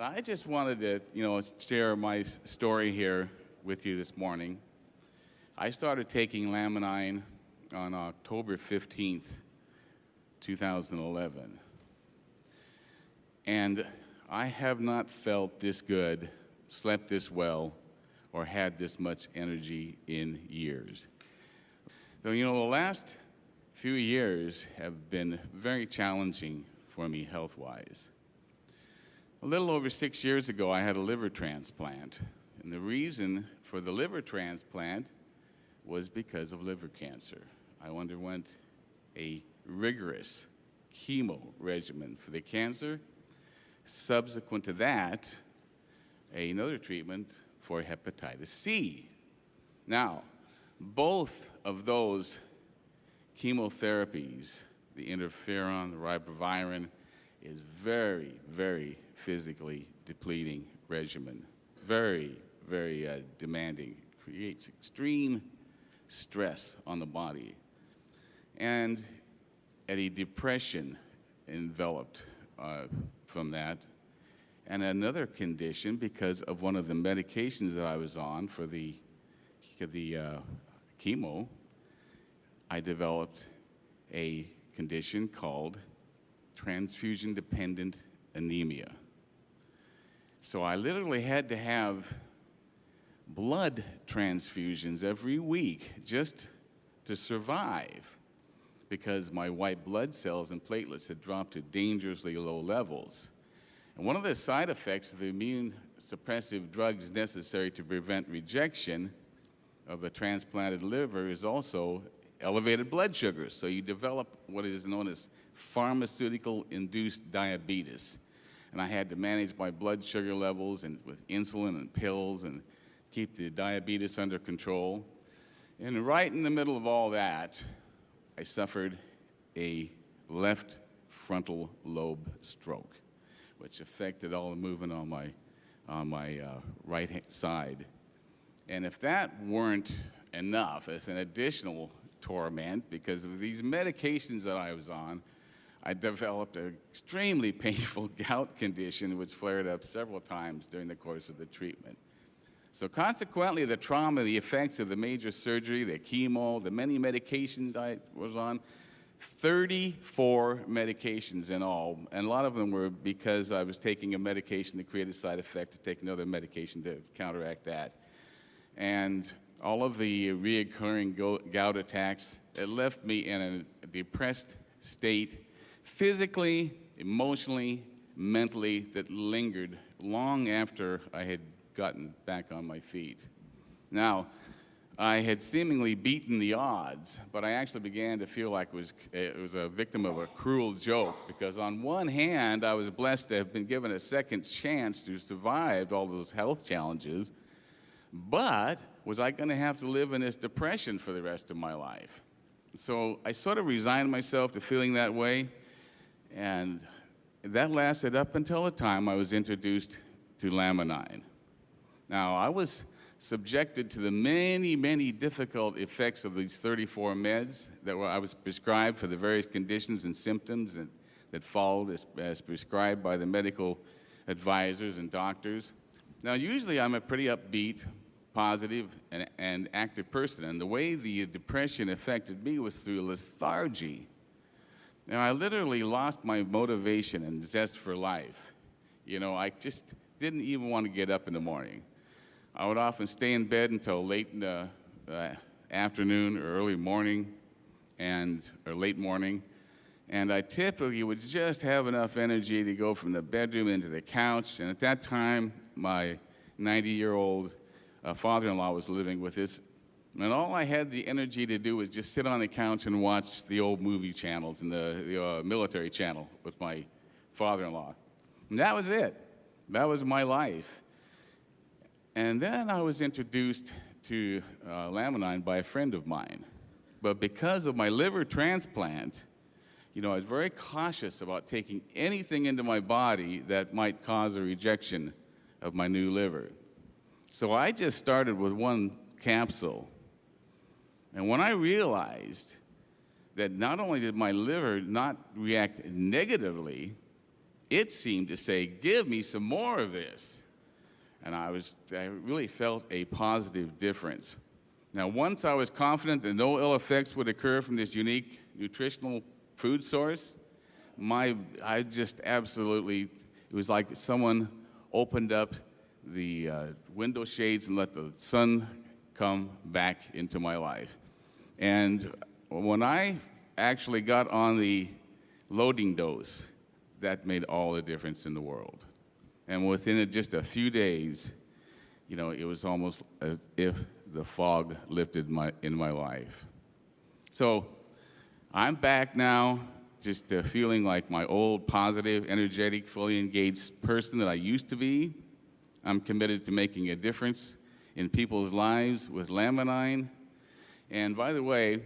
I just wanted to, share my story here with you this morning. I started taking Laminine on October 15th, 2011. And I have not felt this good, slept this well, or had this much energy in years. So, the last few years have been very challenging for me health-wise. A little over 6 years ago, I had a liver transplant. And the reason for the liver transplant was because of liver cancer. I underwent a rigorous chemo regimen for the cancer. Subsequent to that, another treatment for hepatitis C. Now, both of those chemotherapies, the interferon, the ribavirin, is very, very physically depleting regimen. Very, very demanding. Creates extreme stress on the body. And a depression enveloped from that. And another condition, because of one of the medications that I was on for the chemo, I developed a condition called transfusion-dependent anemia. So I literally had to have blood transfusions every week just to survive, because my white blood cells and platelets had dropped to dangerously low levels. And one of the side effects of the immune suppressive drugs necessary to prevent rejection of a transplanted liver is also elevated blood sugars. So you develop what is known as pharmaceutical-induced diabetes. And I had to manage my blood sugar levels and with insulin and pills and keep the diabetes under control. And right in the middle of all that, I suffered a left frontal lobe stroke, which affected all the movement on my right side. And if that weren't enough as an additional torment, because of these medications that I was on, I developed an extremely painful gout condition which flared up several times during the course of the treatment. So consequently, the trauma, the effects of the major surgery, the chemo, the many medications I was on, 34 medications in all, and a lot of them were because I was taking a medication to create a side effect to take another medication to counteract that. And all of the reoccurring gout attacks, it left me in a depressed state, physically, emotionally, mentally, that lingered long after I had gotten back on my feet. Now, I had seemingly beaten the odds, but I actually began to feel like it was a victim of a cruel joke, because on one hand, I was blessed to have been given a second chance to survive all those health challenges, but was I going to have to live in this depression for the rest of my life? So I sort of resigned myself to feeling that way, and that lasted up until the time I was introduced to Laminine. Now, I was subjected to the many, many difficult effects of these 34 meds that I was prescribed for the various conditions and symptoms that followed as prescribed by the medical advisors and doctors. Now, usually I'm a pretty upbeat, positive, and active person, and the way the depression affected me was through lethargy. Now, I literally lost my motivation and zest for life. I just didn't even want to get up in the morning. I would often stay in bed until late in the afternoon or early morning, or late morning, and I typically would just have enough energy to go from the bedroom into the couch. And at that time, my 90-year-old father-in-law was living with us, and all I had the energy to do was just sit on the couch and watch the old movie channels and the military channel with my father-in-law. And that was it. That was my life. And then I was introduced to Laminine by a friend of mine. But because of my liver transplant, I was very cautious about taking anything into my body that might cause a rejection of my new liver. So I just started with one capsule. And when I realized that not only did my liver not react negatively, it seemed to say, give me some more of this. And I really felt a positive difference. Now, once I was confident that no ill effects would occur from this unique nutritional food source, I just absolutely, it was like someone opened up the window shades and let the sun come back into my life. And when I actually got on the loading dose, that made all the difference in the world. And within just a few days, you know, it was almost as if the fog lifted in my life. So I'm back now, just feeling like my old, positive, energetic, fully engaged person that I used to be. I'm committed to making a difference in people's lives with Laminine. And by the way,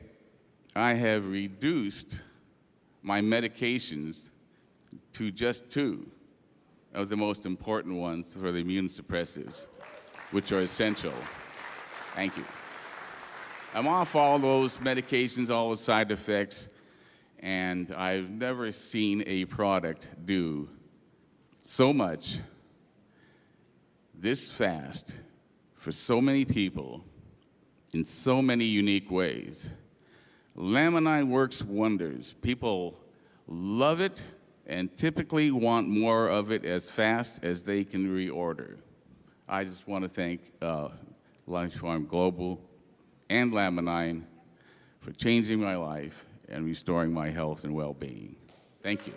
I have reduced my medications to just 2 of the most important ones for the immune suppressives, which are essential. Thank you. I'm off all those medications, all the side effects, and I've never seen a product do so much this fast for so many people in so many unique ways. Laminine works wonders. People love it and typically want more of it as fast as they can reorder. I just want to thank Lunch Farm Global and Laminine for changing my life and restoring my health and well-being. Thank you.